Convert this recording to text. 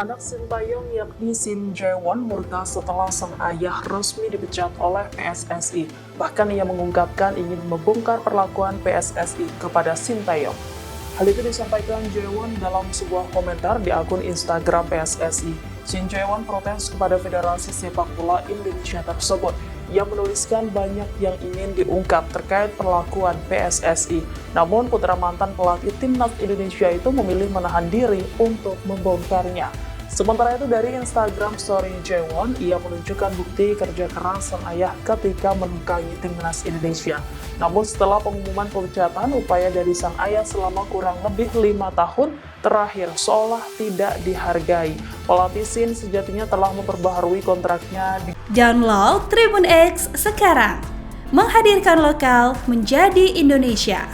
Anak Sintayong yakni Shin Jae-won murka setelah sang ayah resmi dipecat oleh PSSI. Bahkan ia mengungkapkan ingin membongkar perlakuan PSSI kepada Sintayong. Hal itu disampaikan Jae-won dalam sebuah komentar di akun Instagram PSSI. Shin Jae-won protes kepada Federasi Sepak Bola Indonesia tersebut. Ia menuliskan banyak yang ingin diungkap terkait perlakuan PSSI. Namun putra mantan pelatih timnas Indonesia itu memilih menahan diri untuk membongkarnya. Sementara itu dari Instagram story Jae-won, ia menunjukkan bukti kerja keras sang ayah ketika menukangi timnas Indonesia. Namun setelah pengumuman pemecatan, upaya dari sang ayah selama kurang lebih 5 tahun terakhir seolah tidak dihargai. Pelatih Shin sejatinya telah memperbaharui kontraknya di Download Tribun X sekarang, menghadirkan lokal menjadi Indonesia.